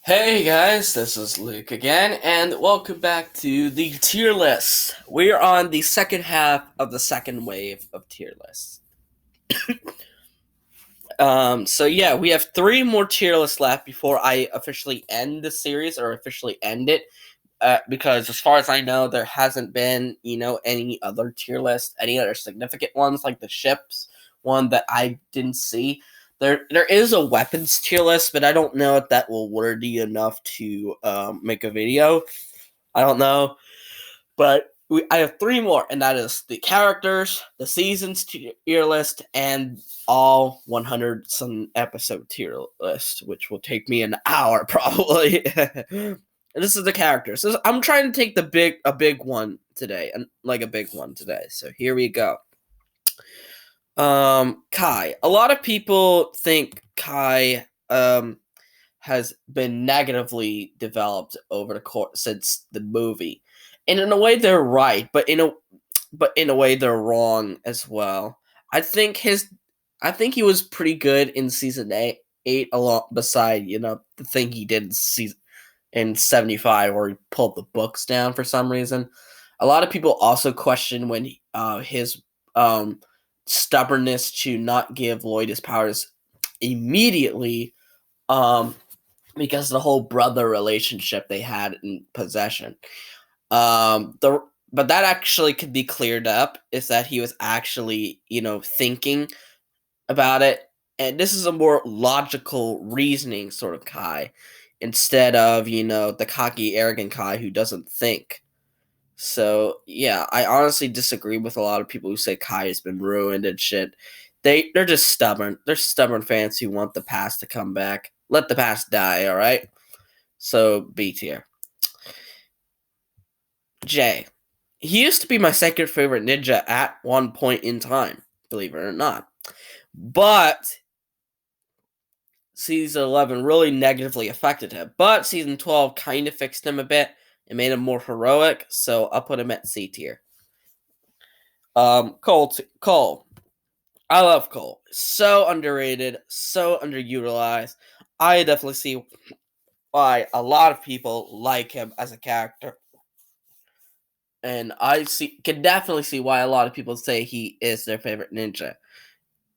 Hey guys, this is Luke again, and welcome back to the tier list. We're on the second half of the second wave of tier lists. We have three more tier lists left before I officially end the series or officially end it. Because as far as I know, there hasn't been, any other tier list, any other significant ones like the ships one that I didn't see. There is a weapons tier list, but I don't know if that will worthy enough to make a video. I don't know, but I have three more, and that is the characters, the seasons tier list, and all 100 some episode tier list, which will take me an hour probably. This is the characters. I'm trying to take a big one today, and like a big one today. So here we go. Kai. A lot of people think Kai has been negatively developed over the course since the movie, and in a way they're right, but in a way they're wrong as well. I think he was pretty good in season eight along beside the thing he did in 75 where he pulled the books down for some reason. A lot of people also question when his stubbornness to not give Lloyd his powers immediately, because the whole brother relationship they had in possession. But that actually could be cleared up, is that he was actually, thinking about it. And this is a more logical reasoning sort of Kai, instead of, the cocky, arrogant Kai who doesn't think. So, yeah, I honestly disagree with a lot of people who say Kai has been ruined and shit. They're just stubborn. They're stubborn fans who want the past to come back. Let the past die, alright? So, B tier. J. He used to be my second favorite ninja at one point in time, believe it or not. But season 11 really negatively affected him. But season 12 kind of fixed him a bit and made him more heroic, so I'll put him at C tier. Cole. I love Cole. So underrated, so underutilized. I definitely see why a lot of people like him as a character. And can definitely see why a lot of people say he is their favorite ninja.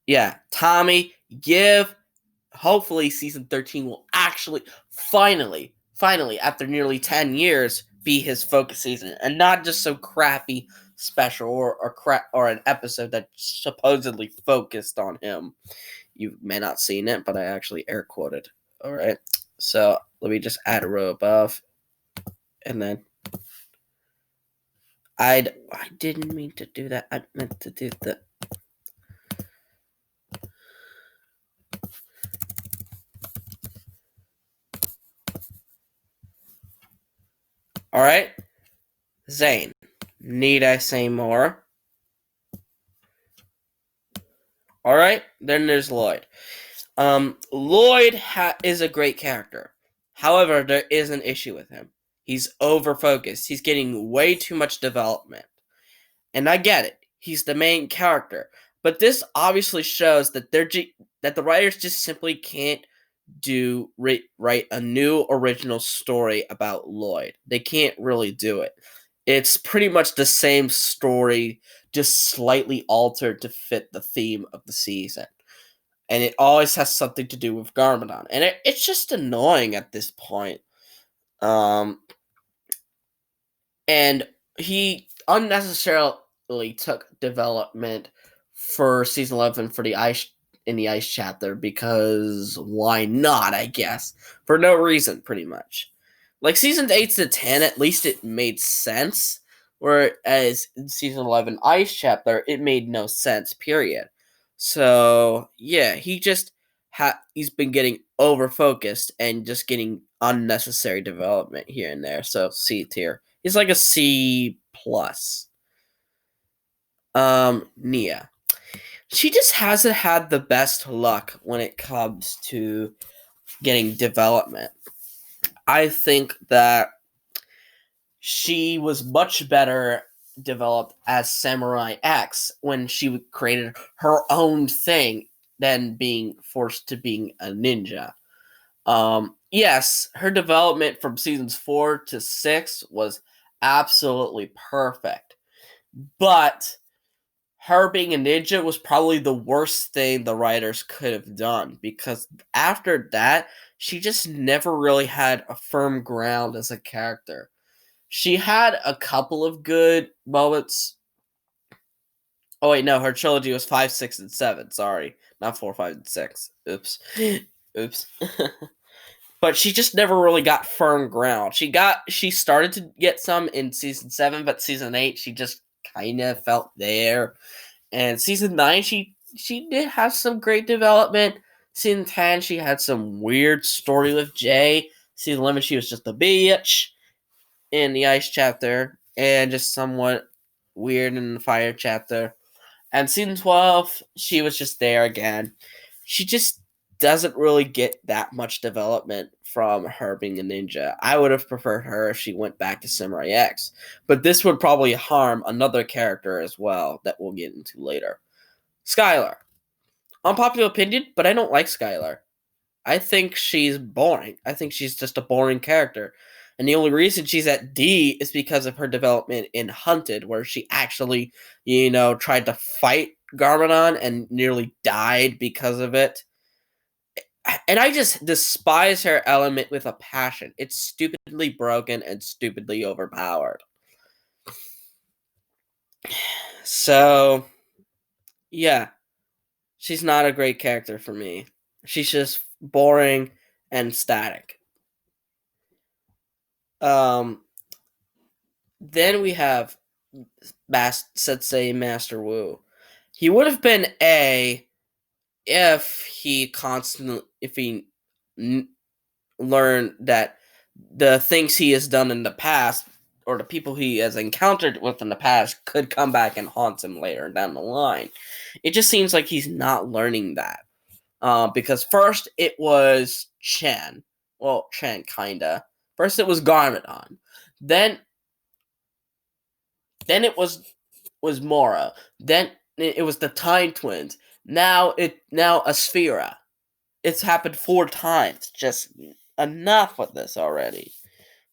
Yeah, Tommy, hopefully season 13 will actually finally, after nearly 10 years, be his focus season, and not just some crappy special or an episode that supposedly focused on him. You may not seen it, but I actually air quoted. All right, so let me just add a row above, and then I didn't mean to do that. I meant to do the. All right, Zayn. Need I say more? All right, then there's Lloyd. Lloyd is a great character. However, there is an issue with him. He's over-focused. He's getting way too much development. And I get it. He's the main character. But this obviously shows that that the writers just simply can't write a new original story about Lloyd. They can't really do it. It's pretty much the same story, just slightly altered to fit the theme of the season. And it always has something to do with Garmadon. And it's just annoying at this point. And he unnecessarily took development for season 11 for the ice chapter, because why not, I guess, for no reason, pretty much. Like season 8 to 10, at least it made sense, whereas in season 11 ice chapter it made no sense, period. So yeah, he's been getting over focused and just getting unnecessary development here and there. So C tier. He's like a C plus. Nia. She just hasn't had the best luck when it comes to getting development. I think that she was much better developed as Samurai X when she created her own thing than being forced to being a ninja. Yes, her development from seasons 4 to 6 was absolutely perfect. But her being a ninja was probably the worst thing the writers could have done, because after that, she just never really had a firm ground as a character. She had a couple of good moments. Oh wait, no, her trilogy was 5, 6, and 7. Sorry, not 4, 5, and 6. Oops, oops. But she just never really got firm ground. She started to get some in season 7, but season 8 she just kind of felt there. And season 9 she did have some great development. Season 10 she had some weird story with Jay. Season 11 she was just a bitch in the ice chapter, and just somewhat weird in the fire chapter. And season 12 she was just there again. She just doesn't really get that much development from her being a ninja. I would have preferred her if she went back to Samurai X. But this would probably harm another character as well that we'll get into later. Skylar. Unpopular opinion, but I don't like Skylar. I think she's boring. I think she's just a boring character. And the only reason she's at D is because of her development in Hunted, where she actually, tried to fight Garmadon and nearly died because of it. And I just despise her element with a passion. It's stupidly broken and stupidly overpowered. So, yeah, she's not a great character for me. She's just boring and static. Then we have Sensei Master Wu. He would have been A if he learned that the things he has done in the past, or the people he has encountered with in the past, could come back and haunt him later down the line. It just seems like he's not learning that. Because first it was Chen. Well, Chen, kinda. First it was Garmadon. Then it was Mora. Then it was the Time Twins. Now Aspira. It's happened 4 times. Just enough with this already.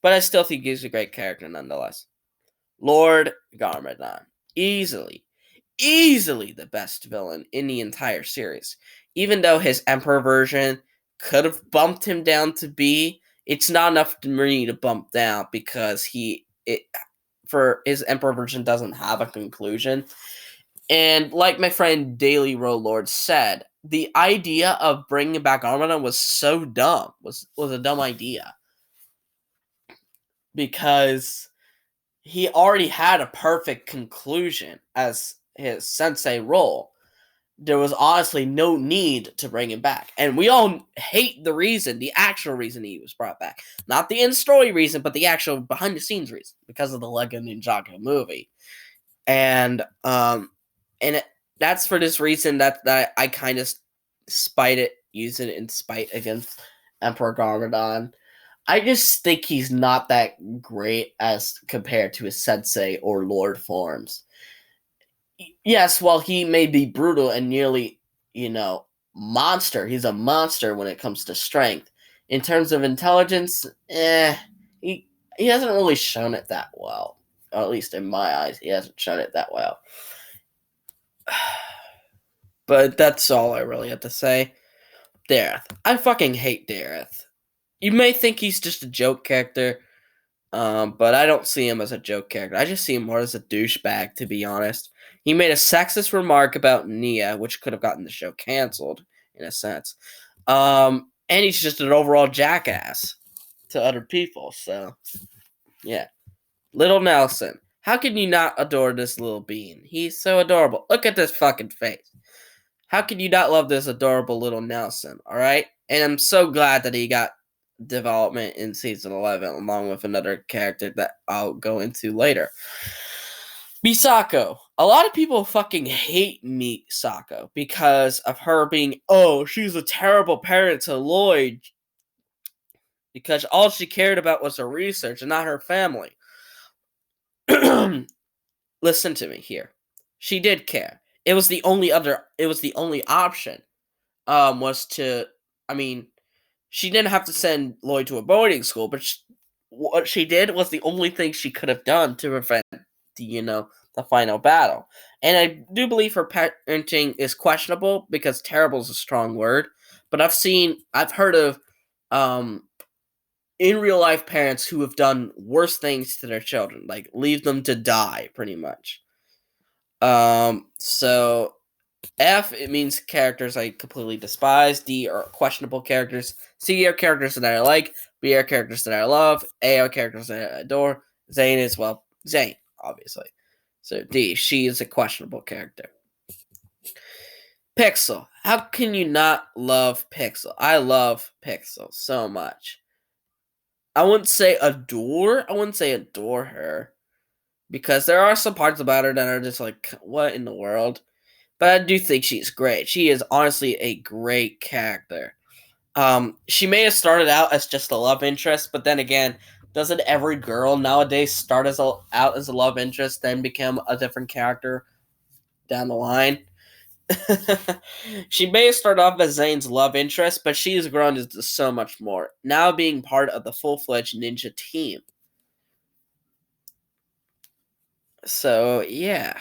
But I still think he's a great character nonetheless. Lord Garmadon. Easily the best villain in the entire series. Even though his Emperor version could have bumped him down to B, it's not enough for me to bump down because for his Emperor version doesn't have a conclusion. And like my friend Daily Row Lord said, the idea of bringing back Garmadon was so dumb. Was a dumb idea. Because he already had a perfect conclusion as his sensei role. There was honestly no need to bring him back. And we all hate the actual reason he was brought back. Not the in-story reason, but the actual behind-the-scenes reason. Because of the Lego Ninjago movie. And that's for this reason that I kind of use it in spite against Emperor Garmadon. I just think he's not that great as compared to his sensei or lord forms. Yes, while he may be brutal and nearly, monster, he's a monster when it comes to strength. In terms of intelligence, he hasn't really shown it that well. Or at least in my eyes, he hasn't shown it that well. But that's all I really have to say. Dareth. I fucking hate Dareth. You may think he's just a joke character, but I don't see him as a joke character. I just see him more as a douchebag, to be honest. He made a sexist remark about Nia, which could have gotten the show canceled, in a sense. And he's just an overall jackass to other people, so, yeah. Little Nelson. How can you not adore this little bean? He's so adorable. Look at this fucking face. How can you not love this adorable little Nelson, alright? And I'm so glad that he got development in season 11, along with another character that I'll go into later. Misako. A lot of people fucking hate Misako because of her being, she's a terrible parent to Lloyd. Because all she cared about was her research and not her family. Listen to me here. She did care. It was the only option. Was to, She didn't have to send Lloyd to a boarding school, but what she did was the only thing she could have done to prevent the final battle. And I do believe her parenting is questionable because terrible is a strong word. But I've heard of in real life parents who have done worse things to their children, like leave them to die, pretty much. So F, it means characters I completely despise. D are questionable characters. C are characters that I like. B are characters that I love. A are characters that I adore. Zayn is, well, Zayn, obviously. So D, she is a questionable character. Pixel. How can you not love Pixel? I love Pixel so much. I wouldn't say adore her. Because there are some parts about her that are just like, what in the world? But I do think she's great. She is honestly a great character. She may have started out as just a love interest, but then again, doesn't every girl nowadays start out as a love interest, then become a different character down the line? She may have started off as Zayn's love interest, but she has grown into so much more, now being part of the full-fledged ninja team. So, yeah.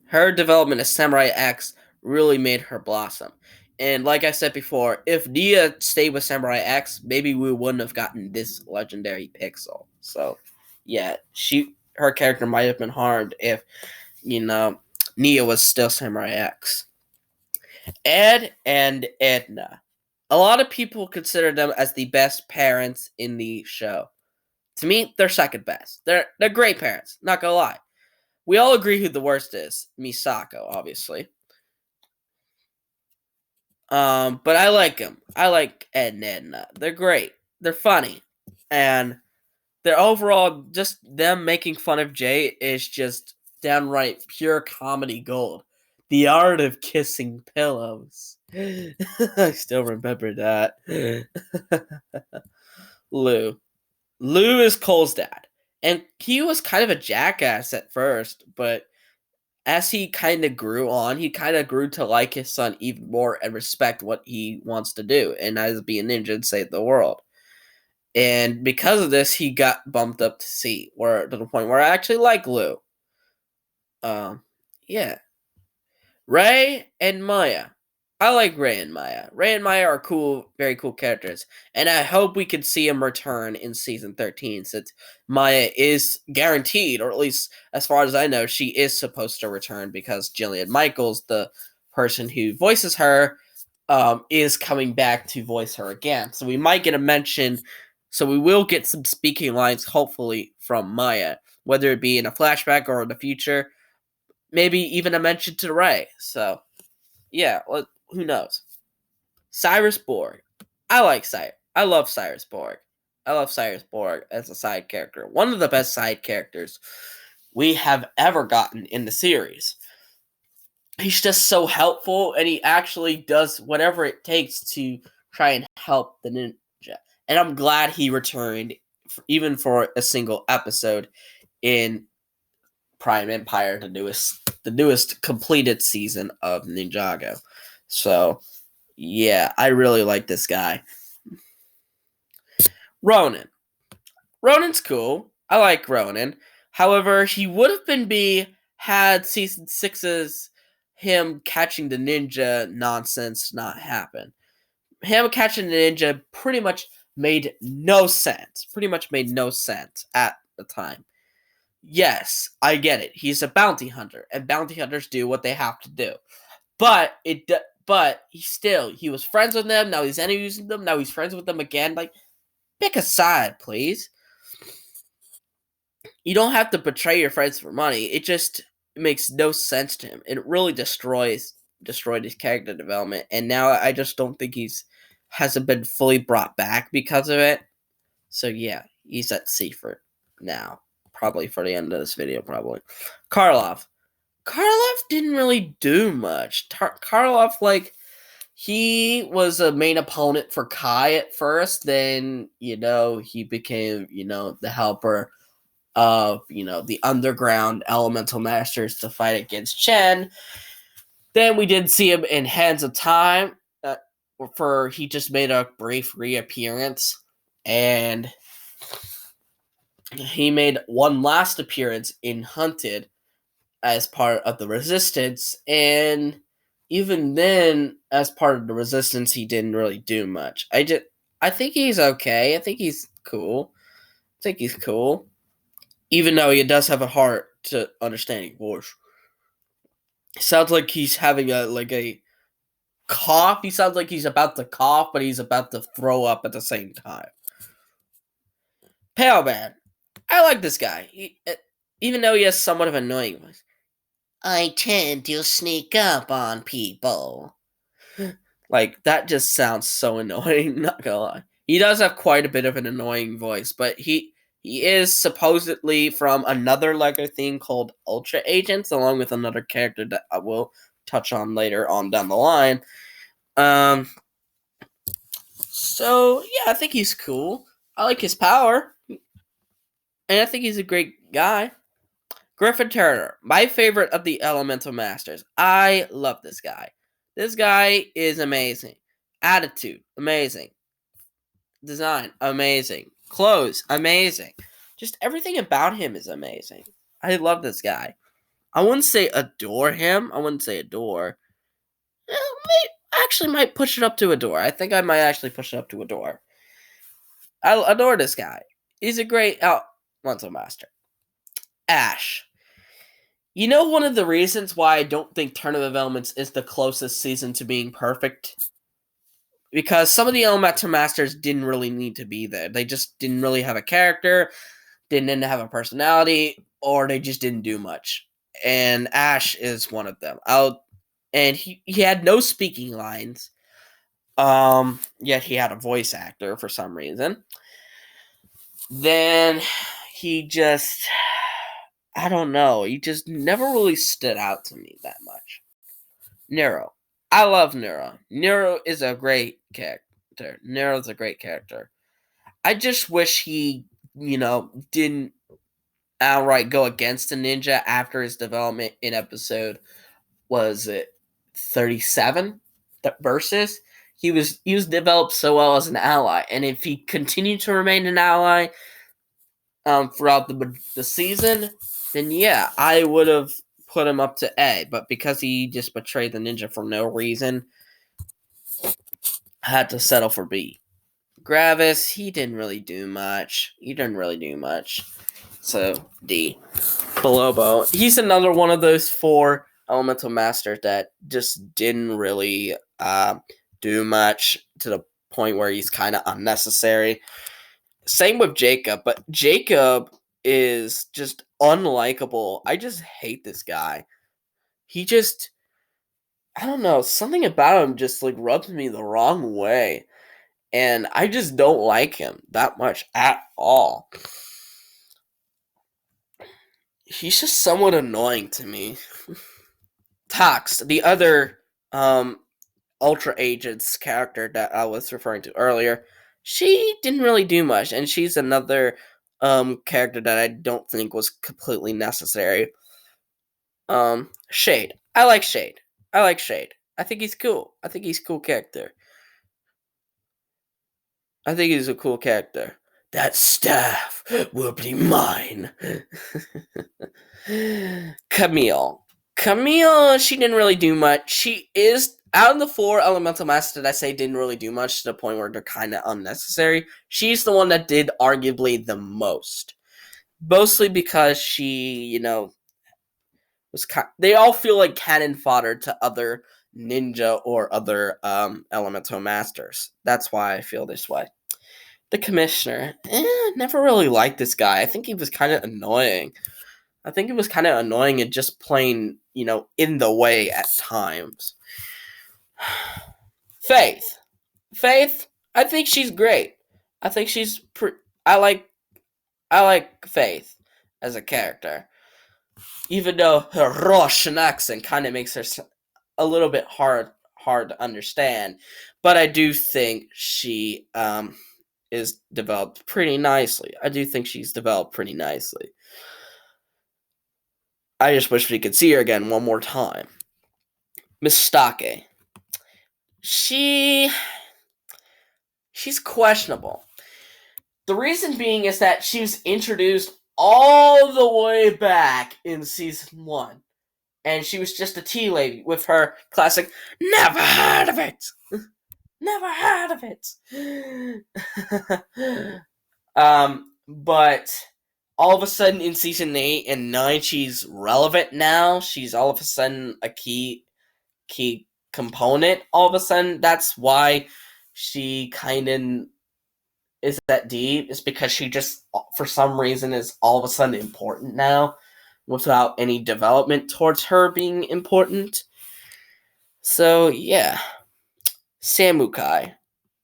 Her development as Samurai X really made her blossom. And like I said before, if Nia stayed with Samurai X, maybe we wouldn't have gotten this legendary Pixel. So, yeah, her character might have been harmed if, Nia was still Samurai X. Ed and Edna. A lot of people consider them as the best parents in the show. To me, they're second best. They're great parents, not gonna lie. We all agree who the worst is. Misako, obviously. But I like them. I like Ed and Edna. They're great. They're funny. And they're overall, just them making fun of Jay is just downright pure comedy gold. The art of kissing pillows. I still remember that. Lou. Lou is Cole's dad. And he was kind of a jackass at first, but as he kind of grew on, he kind of grew to like his son even more and respect what he wants to do, and that is be a ninja and save the world. And because of this, he got bumped up to C, to the point where I actually like Lou. Yeah. Ray and Maya. I like Ray and Maya. Ray and Maya are cool, very cool characters. And I hope we can see him return in season 13, since Maya is guaranteed, or at least as far as I know, she is supposed to return because Jillian Michaels, the person who voices her, is coming back to voice her again. So we might get a mention. So we will get some speaking lines, hopefully, from Maya, whether it be in a flashback or in the future. Maybe even a mention to Ray. So, yeah, who knows? Cyrus Borg. I like Cyrus. I love Cyrus Borg. I love Cyrus Borg as a side character. One of the best side characters we have ever gotten in the series. He's just so helpful, and he actually does whatever it takes to try and help the ninja. And I'm glad he returned, even for a single episode in Prime Empire, the newest completed season of Ninjago. So, yeah, I really like this guy. Ronin. Ronin's cool. I like Ronin. However, he would have been had season 6's him catching the ninja nonsense not happen. Him catching the ninja pretty much made no sense. Pretty much made no sense at the time. Yes, I get it. He's a bounty hunter, and bounty hunters do what they have to do. But he was friends with them. Now he's enemies with them. Now he's friends with them again. Like, pick a side, please. You don't have to betray your friends for money. It just makes no sense to him. It really destroyed his character development, and now I just don't think hasn't been fully brought back because of it. So yeah, he's at C for now. Probably for the end of this video, probably. Karloff. Karloff didn't really do much. Karloff, he was a main opponent for Kai at first. Then, he became, the helper of, the underground elemental masters to fight against Chen. Then we did see him in Hands of Time. he just made a brief reappearance, and he made one last appearance in Hunted as part of the Resistance, and even then, as part of the Resistance, he didn't really do much. I think he's okay. I think he's cool. Even though he does have a hard to understanding voice. Sounds like he's having a cough. He sounds like he's about to cough, but he's about to throw up at the same time. Pale Man. I like this guy. Even though he has somewhat of an annoying voice. I tend to sneak up on people. Like, that just sounds so annoying, not gonna lie. He does have quite a bit of an annoying voice, but he is supposedly from another LEGO thing called Ultra Agents, along with another character that I will touch on later on down the line. So, yeah, I think he's cool. I like his power. And I think he's a great guy. Griffin Turner, my favorite of the Elemental Masters. I love this guy. This guy is amazing. Attitude, amazing. Design, amazing. Clothes, amazing. Just everything about him is amazing. I love this guy. I wouldn't say adore him. I wouldn't say adore. Actually might push it up to adore. I think I might actually push it up to adore. I adore this guy. He's a great Elemental Master. Ash. You know, one of the reasons why I don't think Tournament of Elements is the closest season to being perfect? Because some of the Elemental Masters didn't really need to be there. They just didn't really have a character, didn't have a personality, or they just didn't do much. And Ash is one of them. And he had no speaking lines. Yet he had a voice actor for some reason. Then he just, I don't know, he just never really stood out to me that much. Nero. I love Nero. Nero is a great character. Nero's a great character. I just wish he, didn't outright go against a ninja after his development in episode, was it 37? Versus. He was developed so well as an ally, and if he continued to remain an ally throughout the season, then yeah, I would have put him up to A. But because he just betrayed the ninja for no reason, I had to settle for B. Gravis, he didn't really do much. So D. Bolobo, he's another one of those 4 elemental masters that just didn't really do much, to the point where he's kind of unnecessary. Same with Jacob, but Jacob is just unlikable. I just hate this guy. He just, I don't know, something about him just rubs me the wrong way. And I just don't like him that much at all. He's just somewhat annoying to me. Tox, the other Ultra Agents character that I was referring to earlier, she didn't really do much, and she's another character that I don't think was completely necessary. Shade. I like Shade. I think he's cool. I think he's a cool character. That staff will be mine. Camille, she didn't really do much. She is, out of the 4 elemental masters that I say didn't really do much, to the point where they're kind of unnecessary, she's the one that did arguably the most. Mostly because she, they all feel like cannon fodder to other ninja or other elemental masters. That's why I feel this way. The commissioner, never really liked this guy. I think he was kind of annoying. And just plain, in the way at times. Faith, I think she's great. I think she's I like Faith as a character, even though her Russian accent kind of makes her a little bit hard to understand. But I do think she is developed pretty nicely. I just wish we could see her again one more time. Miss Stake. she's questionable. The reason being is that she was introduced all the way back in season 1. And she was just a tea lady with her classic, never heard of it! Never heard of it! But all of a sudden in season 8 and 9, she's relevant now. She's all of a sudden a key component. All of a sudden, that's why she kind of is that deep. Is because she just, for some reason, is all of a sudden important now, without any development towards her being important. So yeah, Samukai.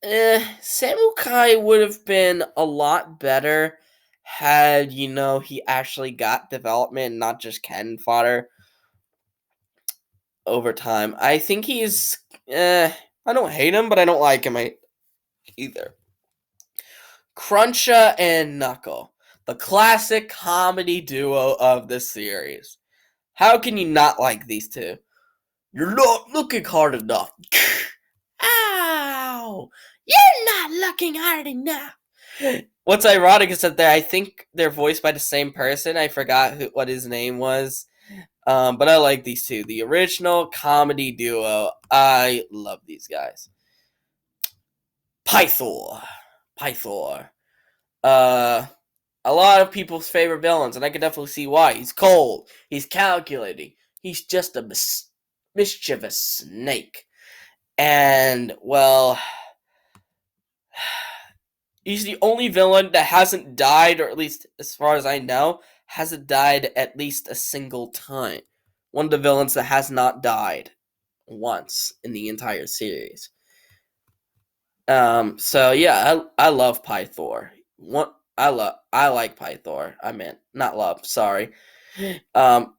Samukai would have been a lot better had, he actually got development, not just cannon fodder over time. I think he's, I don't hate him, but I don't like him either. Cruncha and Knuckle, the classic comedy duo of the series. How can you not like these two? You're not looking hard enough. Ow! You're not looking hard enough. What's ironic is that I think they're voiced by the same person. I forgot what his name was. But I like these two. The original comedy duo. I love these guys. Pythor. A lot of people's favorite villains, and I can definitely see why. He's cold. He's calculating. He's just a mischievous snake. And, well, he's the only villain that hasn't died, or at least as far as I know, hasn't died at least a single time. One of the villains that has not died once in the entire series. So yeah, I love Pythor. I like Pythor. I meant not love. Sorry.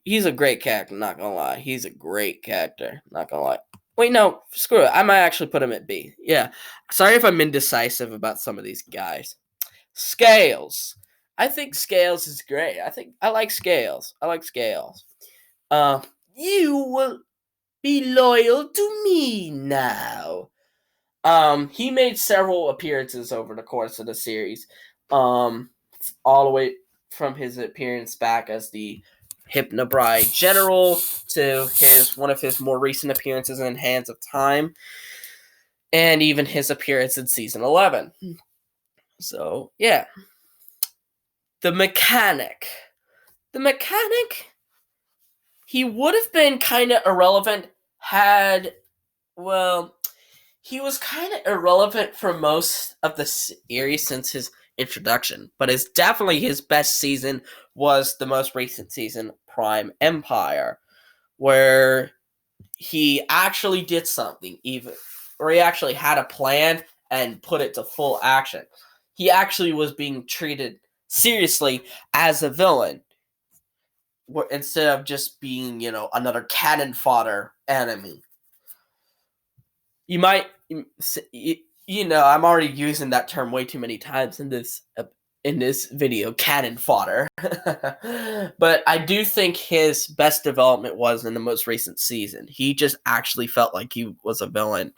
He's a great character. Not gonna lie, he's a great character. Not gonna lie. Wait, no, screw it. I might actually put him at B. Yeah. Sorry if I'm indecisive about some of these guys. Scales. I think Scales is great. I like Scales. You will be loyal to me now. He made several appearances over the course of the series. All the way from his appearance back as the Hypnobride General to one of his more recent appearances in Hands of Time, and even his appearance in season 11. So yeah, the mechanic. He would have been kind of irrelevant had, well, he was kind of irrelevant for most of the series since his introduction, but it's definitely his best season was the most recent season, Prime Empire, where he actually did something, or he actually had a plan and put it to full action. He actually was being treated seriously as a villain, instead of just being, another cannon fodder enemy. You might, I'm already using that term way too many times in this video, cannon fodder. But I do think his best development was in the most recent season. He just actually felt like he was a villain,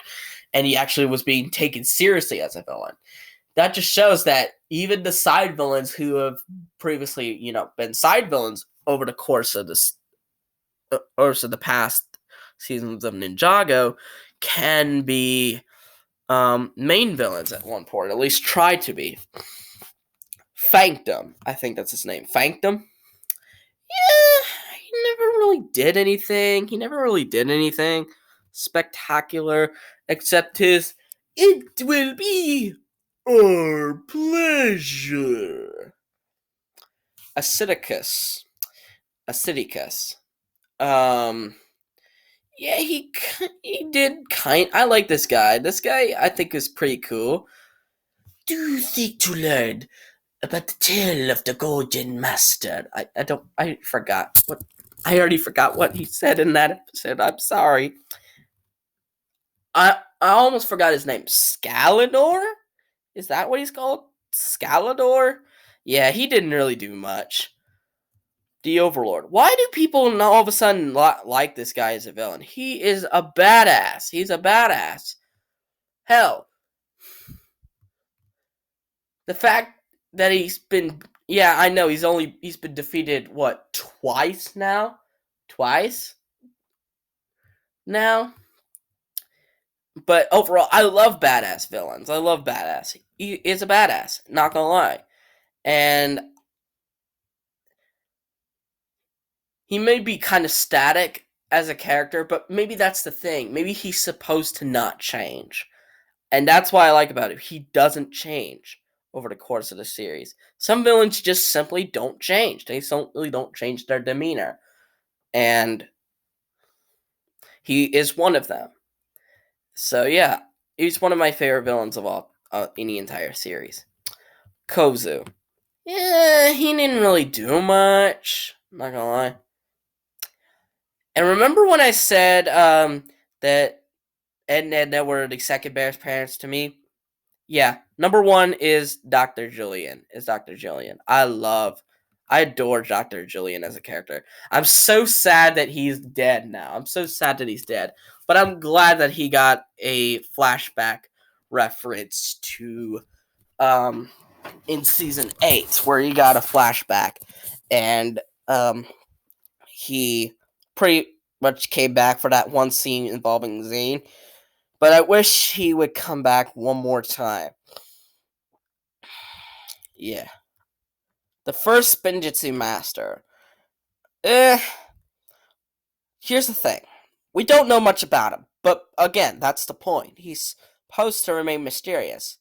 and he actually was being taken seriously as a villain. That just shows that even the side villains who have previously, been side villains over the course of the past seasons of Ninjago can be main villains at one point, at least try to be. Fankdom, I think that's his name. Fankdom? Yeah, he never really did anything spectacular, except his, "It will be our pleasure." Asciticus. Yeah, he did kind. I like this guy. This guy, I think, is pretty cool. Do you seek to learn about the tale of the Golden Master? I forgot what. I already forgot what he said in that episode. I'm sorry. I almost forgot his name. Scalador? Is that what he's called? Scalador? Yeah, he didn't really do much. The Overlord. Why do people all of a sudden like this guy as a villain? He is a badass. He's a badass. Hell, the fact that he's been, yeah, I know he's been defeated what, twice now? Twice now? But overall, I love badass villains. I love badass. He is a badass, not gonna lie. And he may be kind of static as a character, but maybe that's the thing. Maybe he's supposed to not change. And that's what I like about it. He doesn't change over the course of the series. Some villains just simply don't change. They really don't change their demeanor. And he is one of them. So yeah, he's one of my favorite villains of all in the entire series. Kozu. Yeah, he didn't really do much. I'm not gonna lie. And remember when I said that Ed and Edna were the second best parents to me? Yeah, number one is Dr. Julian. I adore Dr. Julian as a character. I'm so sad that he's dead now. I'm so sad that he's dead. But I'm glad that he got a flashback reference to in season 8, where he got a flashback, and he pretty much came back for that one scene involving Zayn. But I wish he would come back one more time. Yeah. The first Spinjitzu master. Eh, here's the thing. We don't know much about him. But again, that's the point. He's supposed to remain mysterious.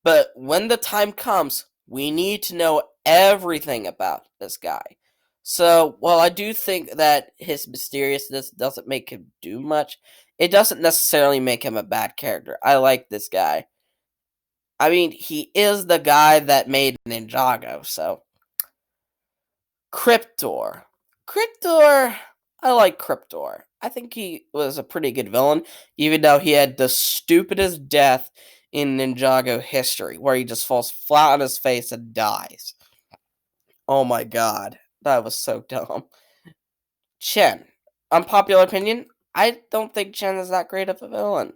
But when the time comes, we need to know everything about this guy. So, while I do think that his mysteriousness doesn't make him do much, it doesn't necessarily make him a bad character. I like this guy. I mean, he is the guy that made Ninjago, so. Cryptor. I like Cryptor. I think he was a pretty good villain, even though he had the stupidest death in Ninjago history, where he just falls flat on his face and dies. Oh my god, that was so dumb. Chen. Unpopular opinion, I don't think Chen is that great of a villain.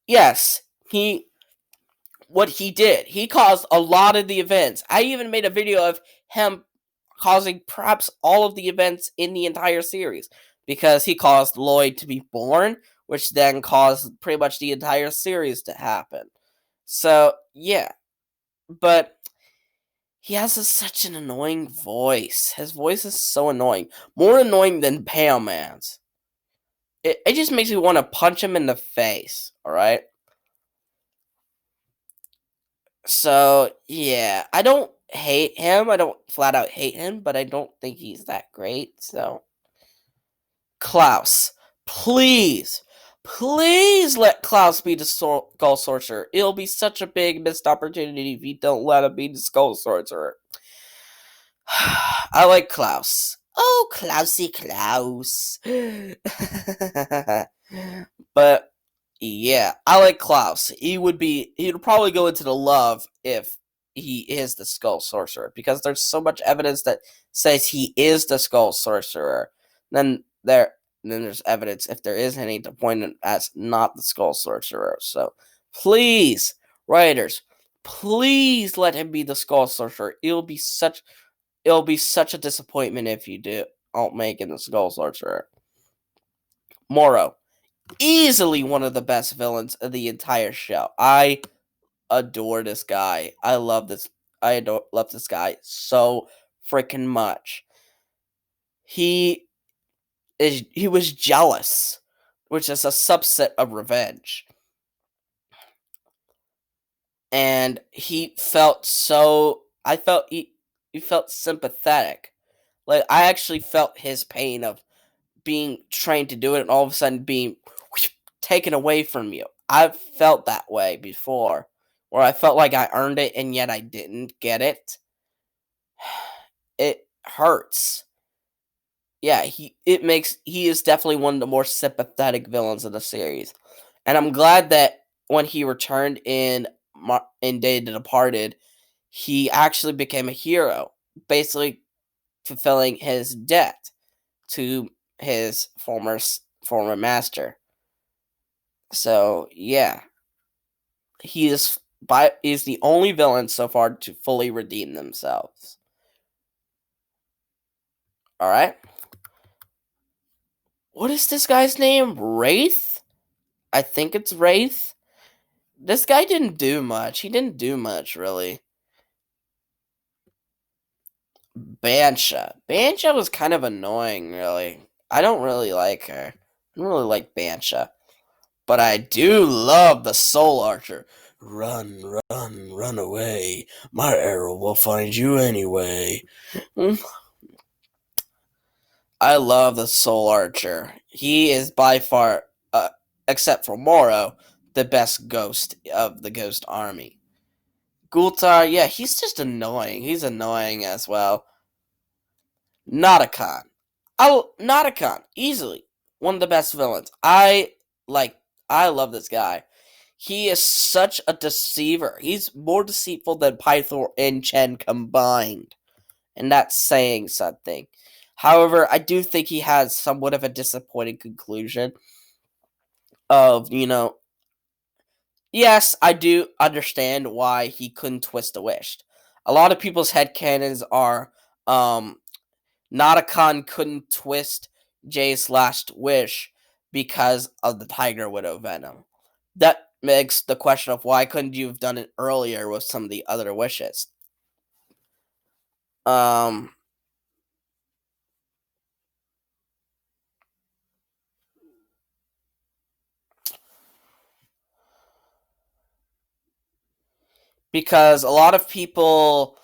Yes, what he did, he caused a lot of the events. I even made a video of him causing perhaps all of the events in the entire series, because he caused Lloyd to be born, which then caused pretty much the entire series to happen. So, yeah. But he has such an annoying voice. His voice is so annoying. More annoying than Pale Man's. It just makes me want to punch him in the face, alright? So, yeah. I don't hate him. I don't flat out hate him, but I don't think he's that great, so. Klaus. Please. Please let Klaus be the Skull Sorcerer. It'll be such a big missed opportunity if you don't let him be the Skull Sorcerer. I like Klaus. Oh, Klausy Klaus. But yeah, I like Klaus. He'd probably go into the love if he is the Skull Sorcerer, because there's so much evidence that says he is the Skull Sorcerer. Then there's evidence, if there is any, to point it as not the Skull Sorcerer. So please, writers, please let him be the Skull Sorcerer. It'll be such a disappointment if you don't make him the Skull Sorcerer. Moro. Easily one of the best villains of the entire show. I adore this guy. I love this guy so freaking much. He was jealous, which is a subset of revenge. And he felt he felt sympathetic. Like, I actually felt his pain of being trained to do it and all of a sudden being taken away from you. I've felt that way before, where I felt like I earned it and yet I didn't get it. It hurts. Yeah, he is definitely one of the more sympathetic villains of the series. And I'm glad that when he returned in Day of the Departed, he actually became a hero, basically fulfilling his debt to his former master. So, yeah. He is the only villain so far to fully redeem themselves. All right. What is this guy's name? Wraith? I think it's Wraith. This guy didn't do much. He didn't do much, really. Bansha. Bansha was kind of annoying, really. I don't really like her. I don't really like Bansha. But I do love the Soul Archer. Run, run, run away. My arrow will find you anyway. I love the Soul Archer. He is by far, except for Moro, the best ghost of the Ghost Army. Ghoultar, yeah, he's just annoying. He's annoying as well. Notakon. Notakon, easily one of the best villains. I love this guy. He is such a deceiver. He's more deceitful than Pythor and Chen combined. And that's saying something. However, I do think he has somewhat of a disappointing conclusion of, yes, I do understand why he couldn't twist a wish. A lot of people's headcanons are, Notakon couldn't twist Jay's last wish because of the Tiger Widow venom. That makes the question of why couldn't you have done it earlier with some of the other wishes. Because a lot of people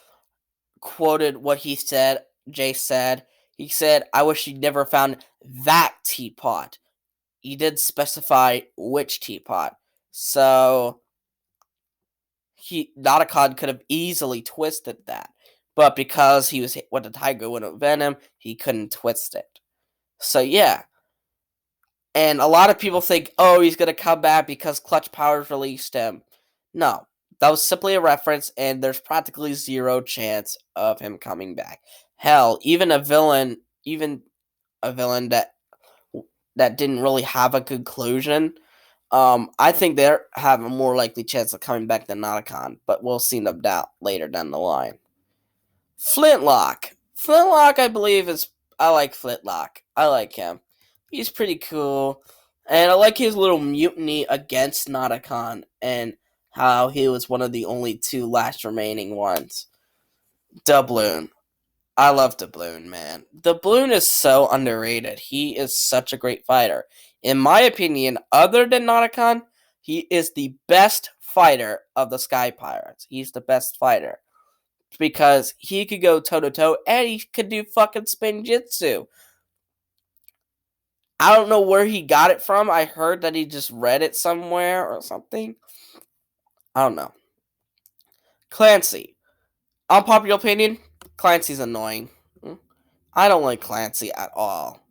quoted what he said. Jay said, he said, "I wish you'd never found that teapot." He did specify which teapot. So Notakon could have easily twisted that. But because he was hit with the Tiger Widow venom, he couldn't twist it. So yeah. And a lot of people think, oh, he's gonna come back because Clutch Powers released him. No. That was simply a reference, and there's practically zero chance of him coming back. Hell, even a villain that didn't really have a conclusion, I think they have a more likely chance of coming back than Notakon, but we'll see no doubt later down the line. Flintlock. Flintlock, I believe, I like Flintlock. I like him. He's pretty cool. And I like his little mutiny against Notakon and how he was one of the only two last remaining ones. Doubloon. I love Doubloon, man. Doubloon is so underrated. He is such a great fighter. In my opinion, other than Notakon, he is the best fighter of the Sky Pirates. He's the best fighter. Because he could go toe-to-toe and he could do fucking spin jitsu. I don't know where he got it from. I heard that he just read it somewhere or something. I don't know. Clancy. Unpopular opinion, Clancy's annoying. I don't like Clancy at all.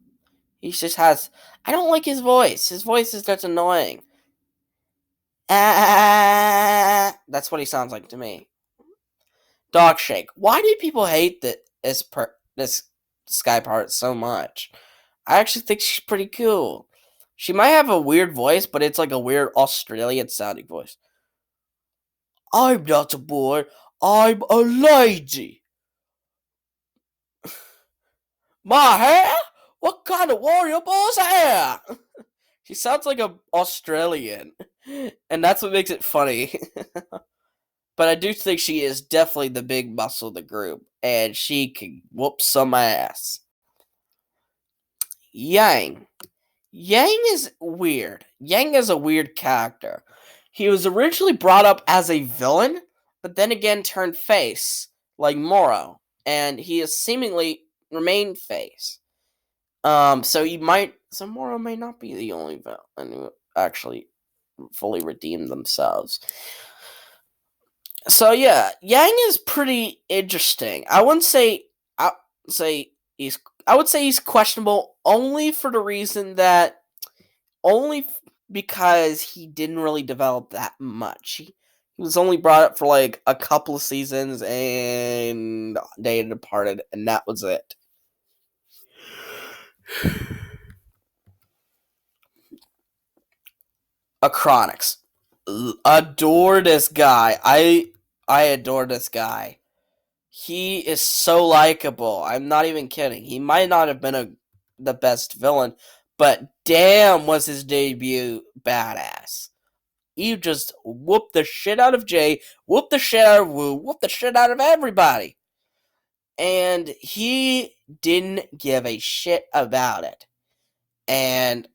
He just has... I don't like his voice. His voice is just annoying. That's what he sounds like to me. Dog Shake. Why do people hate this Sky Pirate so much? I actually think she's pretty cool. She might have a weird voice, but it's like a weird Australian sounding voice. I'm not a boy. I'm a lady. My hair? What kind of warrior boy's hair? She sounds like an Australian. And that's what makes it funny. But I do think she is definitely the big muscle of the group. And she can whoop some ass. Yang. Yang is weird. Yang is a weird character. He was originally brought up as a villain, but then again turned face, like Moro. And he has seemingly remained face. So Moro may not be the only villain who actually fully redeemed themselves. So yeah, Yang is pretty interesting. I would say he's questionable only for the reason that because he didn't really develop that much. He was only brought up for like a couple of seasons and they departed, and that was it. Acronics. adore this guy. I adore this guy. He is so likable. I'm not even kidding. He might not have been the best villain, but damn was his debut badass. He just whooped the shit out of Jay, whooped the shit out of Wu, whooped the shit out of everybody. And he didn't give a shit about it. And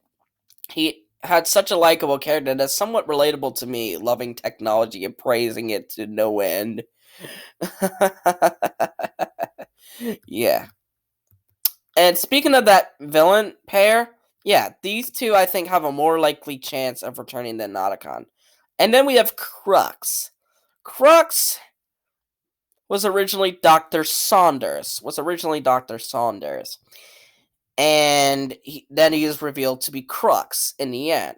he had such a likable character that's somewhat relatable to me, loving technology and praising it to no end. Yeah. And speaking of that villain pair, yeah, these two I think have a more likely chance of returning than Nauticon. And then we have Crux. Crux was originally Dr. Saunders. And then he is revealed to be Crux in the end.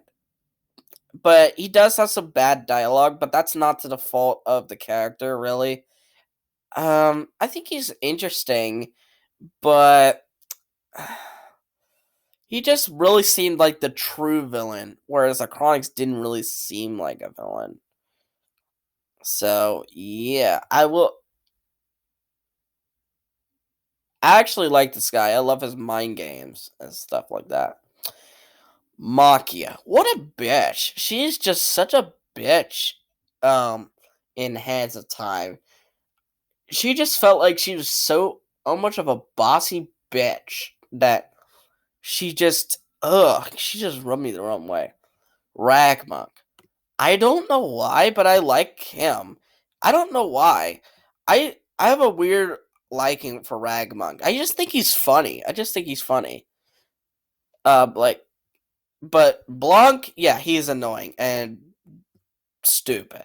But he does have some bad dialogue, but that's not to the fault of the character, really. I think he's interesting, but he just really seemed like the true villain, whereas the Chronics didn't really seem like a villain. So, yeah, I actually like this guy. I love his mind games and stuff like that. Makia. What a bitch. She's just such a bitch in Hands of Time. She just felt like she was so much of a bossy bitch that she just rubbed me the wrong way. Ragmonk. I don't know why, but I like him. I don't know why. I have a weird liking for Ragmonk. I just think he's funny. Like, but Blanc, yeah, he's annoying and stupid.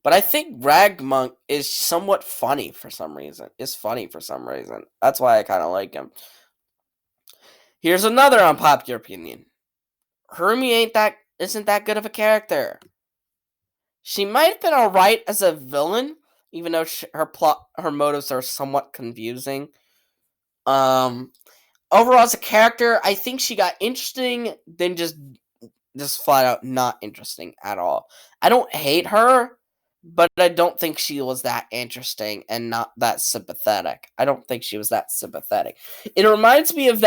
But I think Ragmonk is somewhat funny for some reason. That's why I kind of like him. Here's another unpopular opinion. Hermie isn't that good of a character. She might have been alright as a villain, even though her motives are somewhat confusing. Overall as a character, I think she got interesting, then just flat out not interesting at all. I don't hate her, but I don't think she was that interesting and not that sympathetic. It reminds me of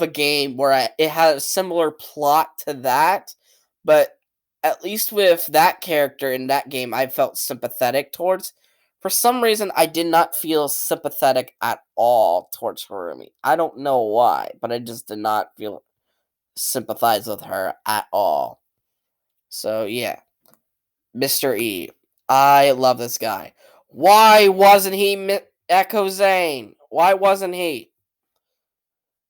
a game where it had a similar plot to that, but at least with that character in that game, I felt sympathetic towards. For some reason, I did not feel sympathetic at all towards Harumi. I don't know why, but I just did not feel sympathize with her at all. So yeah, Mr. E. I love this guy. Why wasn't he Echo Zayn? Why wasn't he?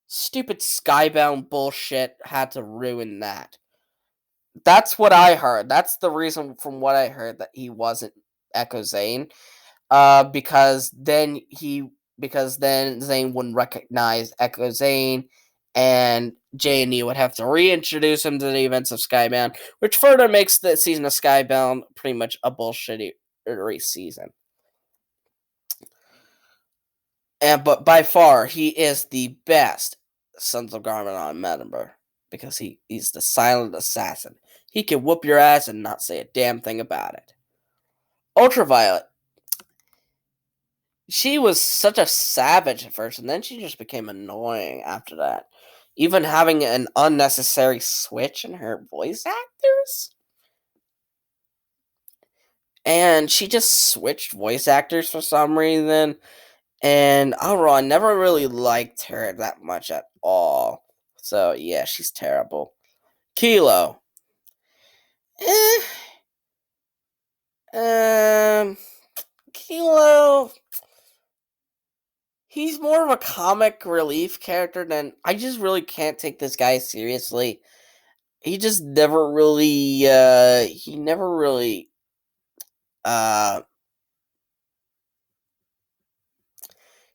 Stupid Skybound bullshit had to ruin that. That's what I heard. That's the reason from what I heard that he wasn't Echo Zayn. Because then Zayn wouldn't recognize Echo Zayn, and J and E would have to reintroduce him to the events of Skybound, which further makes the season of Skybound pretty much a bullshitty season. But by far, he is the best Sons of Garmadon member because he's the silent assassin. He can whoop your ass and not say a damn thing about it. Ultraviolet. She was such a savage at first, and then she just became annoying after that. Even having an unnecessary switch in her voice actors. And she just switched voice actors for some reason. And overall, I never really liked her that much at all. So, yeah, she's terrible. Kilo. Kilo. He's more of a comic relief character than. I just really can't take this guy seriously. He just never really. He never really.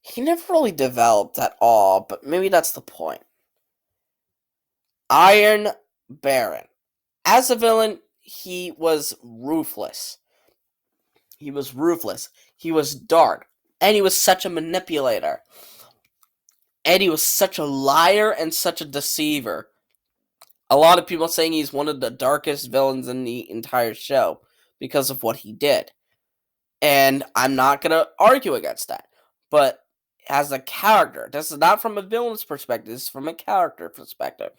He never really developed at all, but maybe that's the point. Iron Baron. As a villain, he was ruthless. He was dark. And he was such a manipulator. And he was such a liar and such a deceiver. A lot of people saying he's one of the darkest villains in the entire show because of what he did. And I'm not going to argue against that. But as a character, this is not from a villain's perspective, this is from a character perspective.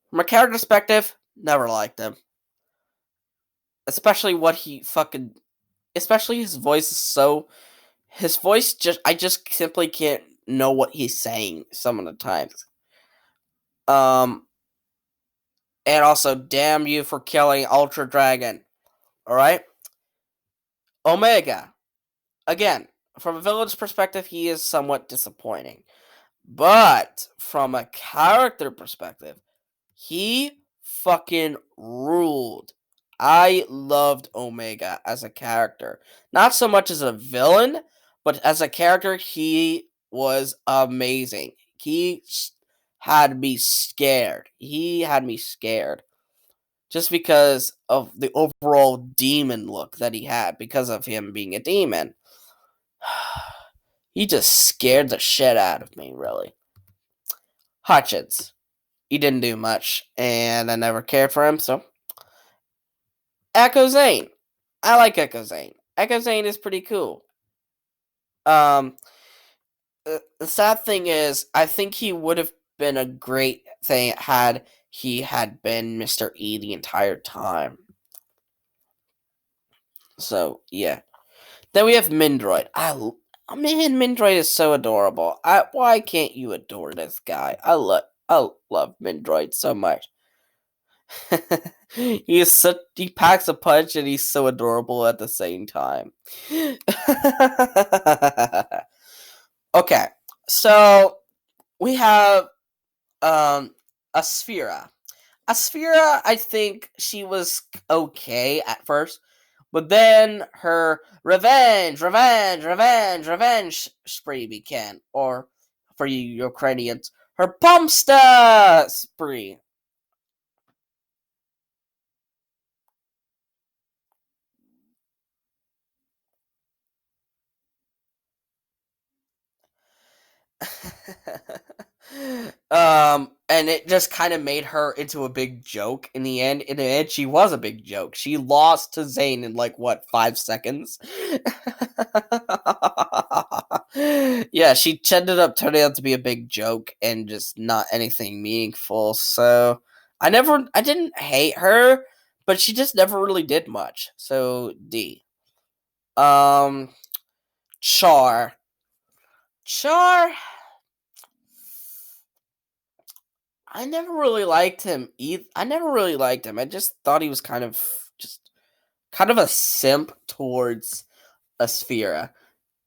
From a character perspective, never liked him. Especially what he fucking. Especially his voice is so. His voice just. I just simply can't know what he's saying some of the times. And also, damn you for killing Ultra Dragon. Alright? Omega. Again, from a villain's perspective, he is somewhat disappointing. But from a character perspective, he fucking ruled. I loved Omega as a character. Not so much as a villain, but as a character, he was amazing. He had me scared. He had me scared. Just because of the overall demon look that he had, because of him being a demon. He just scared the shit out of me, really. Hutchins. He didn't do much, and I never cared for him, so. Echo Zayn. I like Echo Zayn. Echo Zayn is pretty cool. The sad thing is, I think he would have been a great thing had he had been Mr. E the entire time. So, yeah. Then we have Mindroid. Man, Mindroid is so adorable. Why can't you adore this guy? I love Mindroid so much. He packs a punch and he's so adorable at the same time. Okay, so we have Aspira. Aspira, I think she was okay at first, but then her revenge spree began, or for you Ukrainians, her pomsta spree. And it just kind of made her into a big joke in the end. In the end, she was a big joke. She lost to Zayn in like what 5 seconds. Yeah, she ended up turning out to be a big joke and just not anything meaningful. So I didn't hate her, but she just never really did much. So D. Um, Char. Char. I never really liked him. I never really liked him. I just thought he was kind of a simp towards Aspira.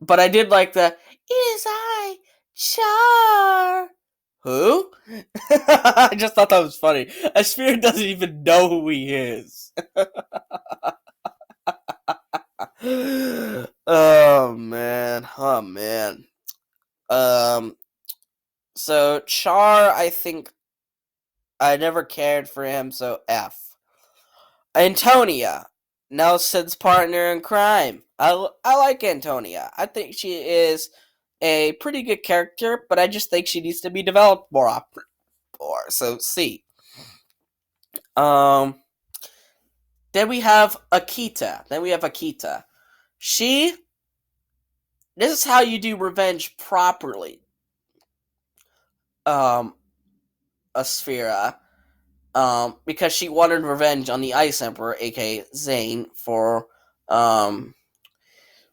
But I did like the "Is I Char." Who? I just thought that was funny. Aspira doesn't even know who he is. Oh man. Oh man. Um so Char, I think I never cared for him, so F. Antonia, Nelson's partner in crime. I like Antonia. I think she is a pretty good character, but I just think she needs to be developed more. So C. Um. Then we have Akita. She. This is how you do revenge properly. Aspira. Because she wanted revenge on the Ice Emperor, aka Zayn, for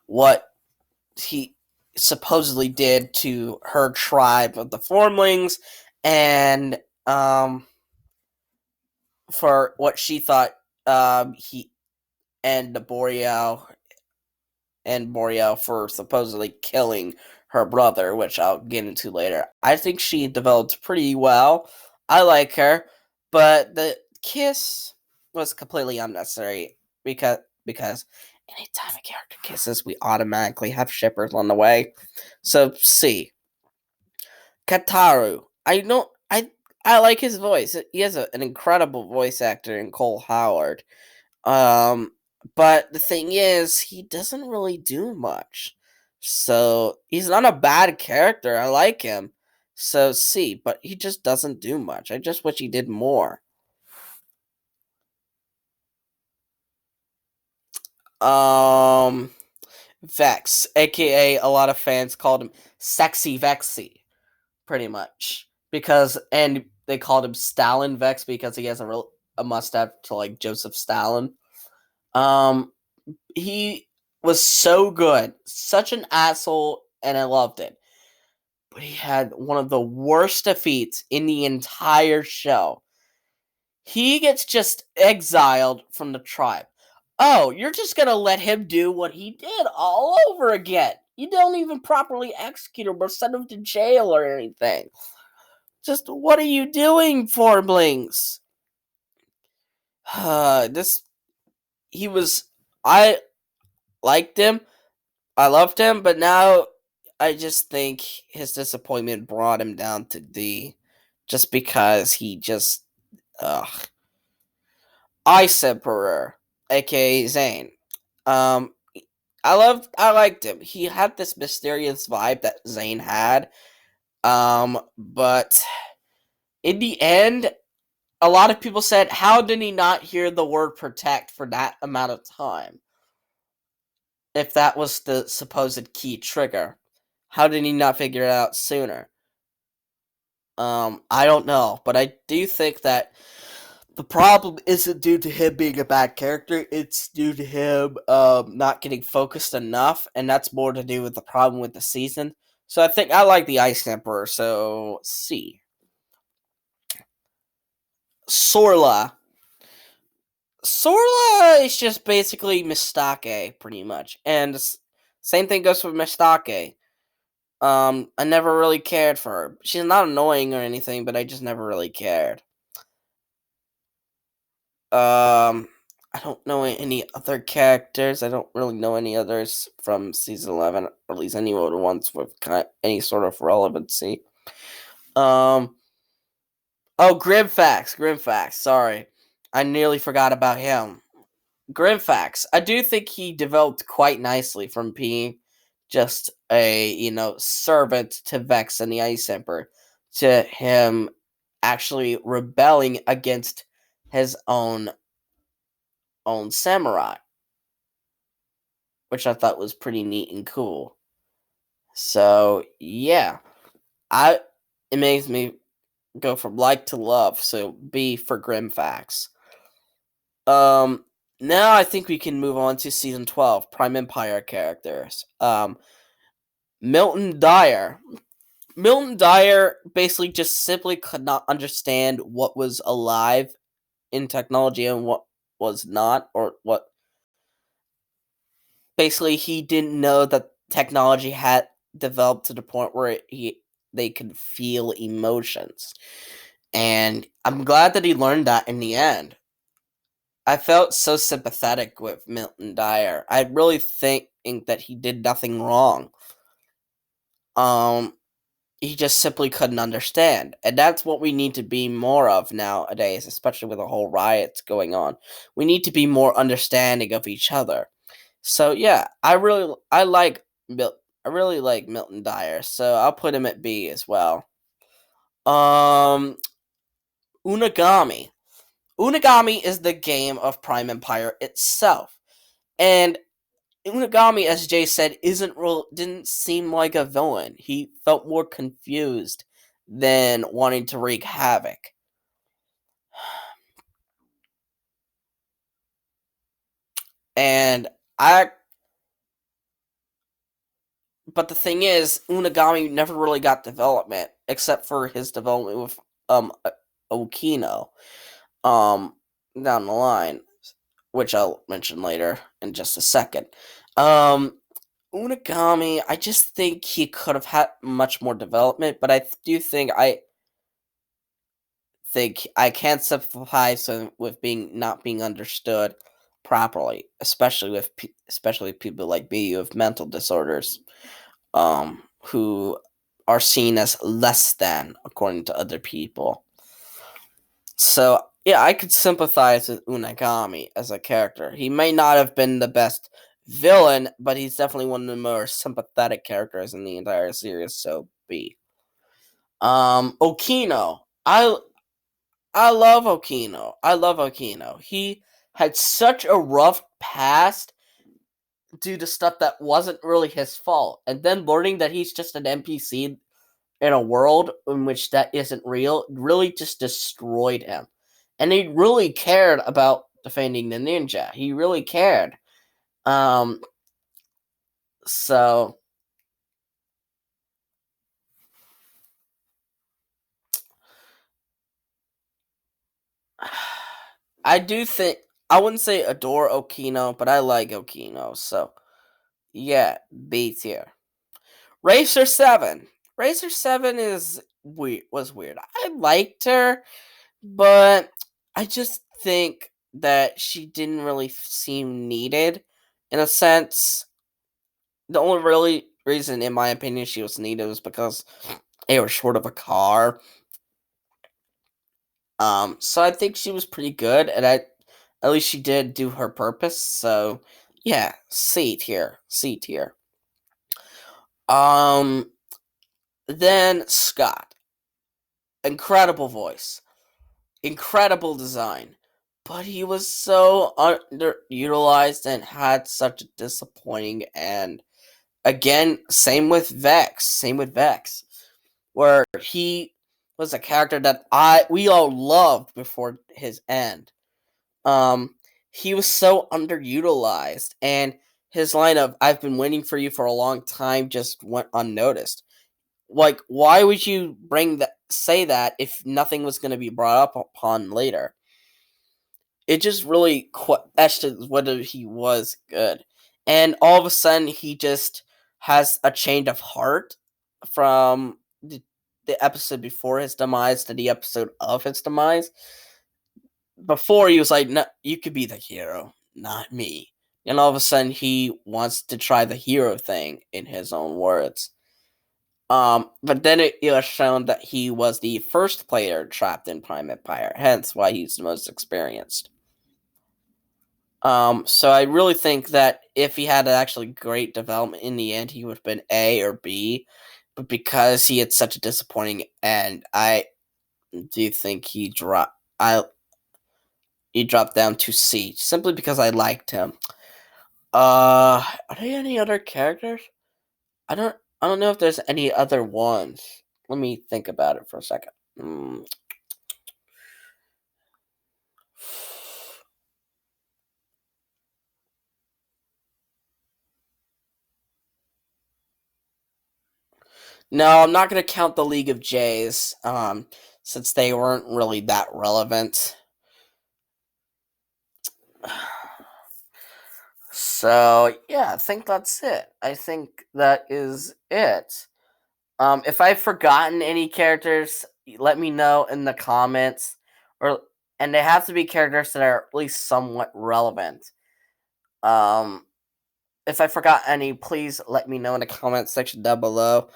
what he supposedly did to her tribe of the Formlings, and for what she thought he and the Boreal for supposedly killing her brother, which I'll get into later. I think she developed pretty well. I like her, but the kiss was completely unnecessary because anytime a character kisses, we automatically have shippers on the way. So C. Kataru. I like his voice. He has an incredible voice actor in Cole Howard. Um, but the thing is, he doesn't really do much. So he's not a bad character. I like him. So C, but he just doesn't do much. I just wish he did more. Vex, aka a lot of fans called him Sexy Vexy, pretty much, and they called him Stalin Vex because he has a mustache to like Joseph Stalin. Um, he was so good, such an asshole, and I loved it. But he had one of the worst defeats in the entire show. He gets just exiled from the tribe. Oh, you're just gonna let him do what he did all over again. You don't even properly execute him or send him to jail or anything. Just what are you doing, Forblings? This he was. I liked him. I loved him, but now I just think his disappointment brought him down to D, just because he just. Ugh. Ice Emperor, aka Zayn. Um, I liked him. He had this mysterious vibe that Zayn had. But in the end, a lot of people said, how did he not hear the word protect for that amount of time? If that was the supposed key trigger. How did he not figure it out sooner? I don't know, but I do think that the problem isn't due to him being a bad character, it's due to him not getting focused enough, and that's more to do with the problem with the season. So I think I like the Ice Emperor, so C. Sola. Sola is just basically Mistake, pretty much. And same thing goes with Mistake. I never really cared for her. She's not annoying or anything, but I just never really cared. I don't know any other characters. I don't really know any others from season 11, or at least any other ones with any sort of relevancy. Oh, Grimfax. Sorry, I nearly forgot about him. Grimfax. I do think he developed quite nicely from being just a servant to Vex and the Ice Emperor to him actually rebelling against his own samurai, which I thought was pretty neat and cool. So yeah, I it makes me go from like to love. So B for Grimfax. Now I think we can move on to season 12, Prime Empire characters. Milton Dyer. Milton Dyer basically just simply could not understand what was alive in technology and what was not, or what. Basically, he didn't know that technology had developed to the point where they could feel emotions. And I'm glad that he learned that in the end. I felt so sympathetic with Milton Dyer. I really think that he did nothing wrong. He just simply couldn't understand. And that's what we need to be more of nowadays, especially with the whole riots going on. We need to be more understanding of each other. So yeah, I really like Milton Dyer, so I'll put him at B as well. Um Unagami. Unagami is the game of Prime Empire itself. And Unagami, as Jay said, didn't seem like a villain. He felt more confused than wanting to wreak havoc. And I But the thing is, Unagami never really got development, except for his development with Okino down the line, which I'll mention later in just a second. Unagami, I just think he could have had much more development, but I do think I can't sympathize with being not being understood properly, especially people like me who have mental disorders, who are seen as less than according to other people. So yeah, I could sympathize with Unagami as a character. He may not have been the best villain, but he's definitely one of the more sympathetic characters in the entire series. So B. Okino. I love Okino. He had such a rough past due to stuff that wasn't really his fault. And then learning that he's just an NPC in a world in which that isn't real really just destroyed him. And he really cared about defending the ninja. He really cared. Um, so I do think I wouldn't say adore Okino, but I like Okino. So yeah, B tier. Racer 7. Racer 7 is weird. Was weird. I liked her, but I just think that she didn't really seem needed. In a sense, the only really reason, in my opinion, she was needed was because they were short of a car. So I think she was pretty good, and at least she did do her purpose. So yeah, C tier, C tier. Um, then Scott, incredible voice, incredible design, but he was so underutilized and had such a disappointing end. Again, same with Vex, where he was a character that we all loved before his end. Um, he was so underutilized, and his line of "I've been waiting for you for a long time" just went unnoticed. Like, why would you say that if nothing was going to be brought up upon later? It just really questions whether he was good. And all of a sudden, he just has a change of heart from the episode before his demise to the episode of his demise. Before, he was like, no, you could be the hero, not me. And all of a sudden, he wants to try the hero thing, in his own words. But then it was shown that he was the first player trapped in Prime Empire, hence why he's the most experienced. So I really think that if he had actually great development in the end, he would have been A or B. But because he had such a disappointing end, I do think he dropped down to C simply because I liked him. Are there any other characters? I don't know if there's any other ones. Let me think about it for a second. No, I'm not going to count the League of Jays, since they weren't really that relevant. So, yeah, I think that's it. I think that is it. If I've forgotten any characters, let me know in the comments. And they have to be characters that are at least somewhat relevant. If I forgot any, please let me know in the comment section down below.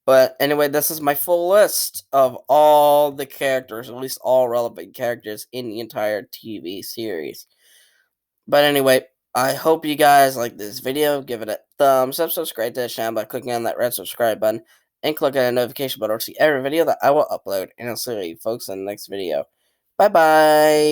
But anyway, this is my full list of all the characters, at least all relevant characters in the entire TV series. But anyway, I hope you guys like this video. Give it a thumbs up, subscribe to the channel by clicking on that red subscribe button, and click on the notification bell to see every video that I will upload. And I'll see you folks in the next video. Bye bye!